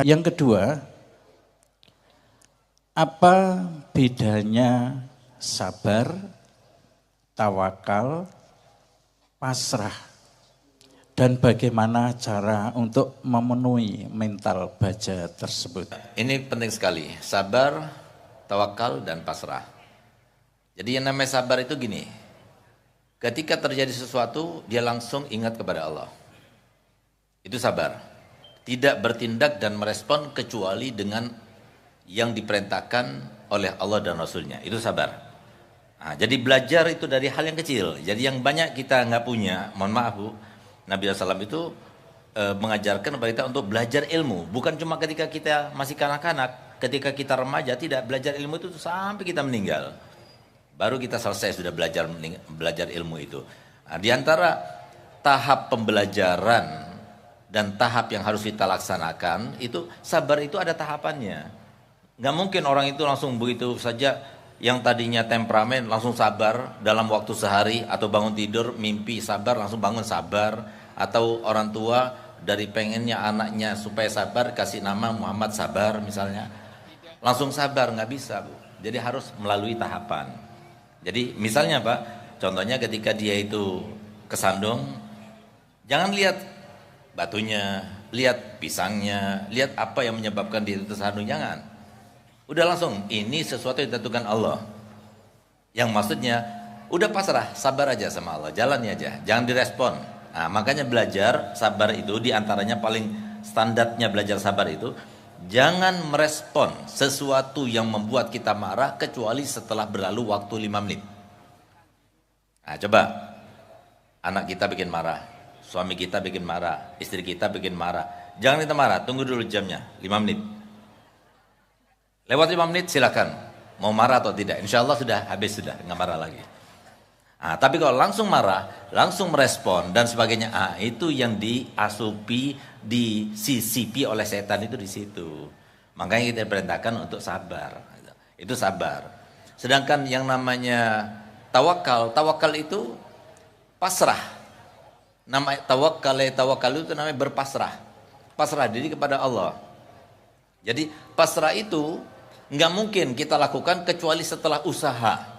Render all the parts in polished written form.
Yang kedua, apa bedanya sabar, tawakal, pasrah, dan bagaimana cara untuk memenuhi mental baja tersebut? Ini penting sekali, sabar, tawakal, dan pasrah. Jadi yang namanya sabar itu gini, ketika terjadi sesuatu, dia langsung ingat kepada Allah. Itu sabar. Tidak bertindak dan merespon kecuali dengan yang diperintahkan oleh Allah dan Rasulnya. Itu sabar. Nah, jadi belajar itu dari hal yang kecil. Jadi yang banyak kita nggak punya, mohon maaf Bu, Nabi SAW itu mengajarkan kepada kita untuk belajar ilmu. Bukan cuma ketika kita masih kanak-kanak, ketika kita remaja, tidak, belajar ilmu itu sampai kita meninggal. Baru kita selesai sudah belajar ilmu itu. Nah, di antara tahap pembelajaran dan tahap yang harus kita laksanakan, itu sabar itu ada tahapannya. Nggak mungkin orang itu langsung begitu saja, yang tadinya temperamen langsung sabar dalam waktu sehari, atau bangun tidur mimpi sabar langsung bangun sabar, atau orang tua dari pengennya anaknya supaya sabar kasih nama Muhammad Sabar misalnya, langsung sabar, nggak bisa Bu. Jadi harus melalui tahapan. Jadi misalnya Pak, contohnya ketika dia itu kesandung, jangan lihat batunya, lihat pisangnya, lihat apa yang menyebabkan dia itu tersandung, jangan. Udah langsung, ini sesuatu yang ditentukan Allah. Yang maksudnya, udah pasrah, sabar aja sama Allah, jalani aja, jangan direspon. Nah, makanya belajar sabar itu diantaranya paling standarnya belajar sabar itu, jangan merespon sesuatu yang membuat kita marah kecuali setelah berlalu waktu 5 menit. Nah, coba, anak kita bikin marah, suami kita bikin marah, istri kita bikin marah. Jangan kita marah, tunggu dulu jamnya, 5 menit. Lewat 5 menit silakan, mau marah atau tidak. Insya Allah sudah habis, sudah nggak marah lagi. Nah, tapi kalau langsung marah, langsung merespon dan sebagainya, itu yang diasupi, disisipi oleh setan itu di situ. Makanya kita perintahkan untuk sabar. Itu sabar. Sedangkan yang namanya tawakal itu pasrah. Nama tawakal itu namanya berpasrah. Pasrah diri kepada Allah. Jadi pasrah itu nggak mungkin kita lakukan kecuali setelah usaha.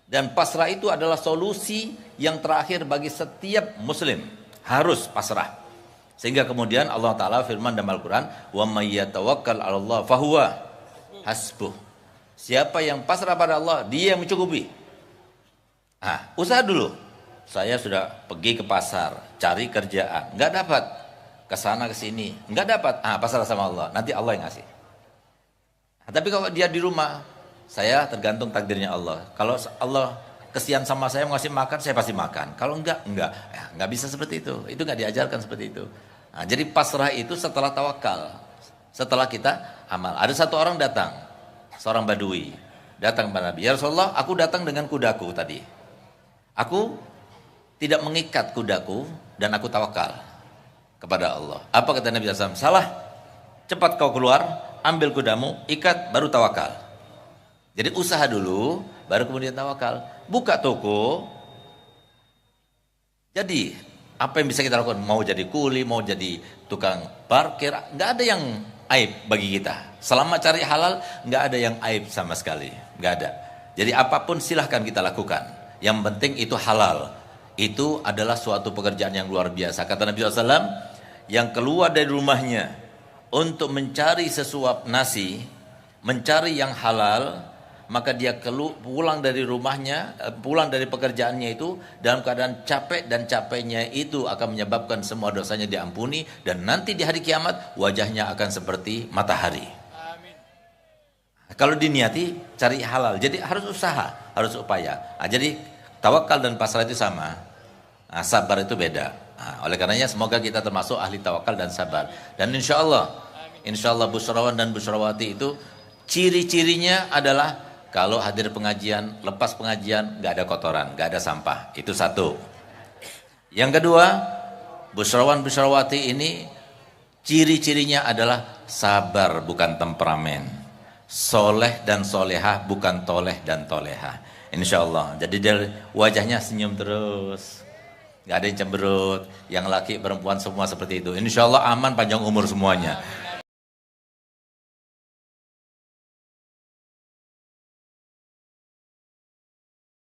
Dan pasrah itu adalah solusi yang terakhir bagi setiap muslim. Harus pasrah. Sehingga kemudian Allah Ta'ala firman dalam Al-Quran, wa may yatawakkal 'ala Allah fahuwa hasbuh. Siapa yang pasrah pada Allah, dia yang mencukupi. Usaha dulu. Saya sudah pergi ke pasar, cari kerjaan, nggak dapat, kesana kesini, nggak dapat, pasrah sama Allah, nanti Allah yang ngasih. Tapi kalau dia di rumah, saya tergantung takdirnya Allah. Kalau Allah kesian sama saya mau ngasih makan, saya pasti makan. Kalau enggak, nggak bisa seperti itu. Itu nggak diajarkan seperti itu. Jadi pasrah itu setelah tawakal, setelah kita amal. Ada satu orang datang, seorang badui, datang kepada Nabi, ya Rasulullah, aku datang dengan kudaku tadi. Aku tidak mengikat kudaku dan aku tawakal kepada Allah. Apa kata Nabi SAW? Salah. Cepat kau keluar, ambil kudamu, ikat, baru tawakal. Jadi usaha dulu, baru kemudian tawakal. Buka toko. Jadi apa yang bisa kita lakukan? Mau jadi kuli, mau jadi tukang parkir, nggak ada yang aib bagi kita. Selama cari halal, nggak ada yang aib sama sekali, nggak ada. Jadi apapun silahkan kita lakukan. Yang penting itu halal. Itu adalah suatu pekerjaan yang luar biasa. Kata Nabi SAW, yang keluar dari rumahnya untuk mencari sesuap nasi, mencari yang halal, maka dia pulang dari rumahnya, pulang dari pekerjaannya itu dalam keadaan capek, dan capeknya itu akan menyebabkan semua dosanya diampuni, dan nanti di hari kiamat wajahnya akan seperti matahari. Amin. Kalau diniati cari halal, jadi harus usaha, harus upaya. Jadi tawakal dan pasrah itu sama. Sabar itu beda. Oleh karenanya semoga kita termasuk ahli tawakal dan sabar. Dan insya Allah busrawan dan busrawati itu ciri-cirinya adalah kalau hadir pengajian, lepas pengajian, nggak ada kotoran, nggak ada sampah. Itu satu. Yang kedua, busrawan busrawati ini ciri-cirinya adalah sabar bukan temperamen, soleh dan solehah bukan toleh dan tolehah. Insya Allah. Jadi dari wajahnya senyum terus. Gak ada yang cemberut, yang laki perempuan semua seperti itu. Insya Allah aman, panjang umur semuanya.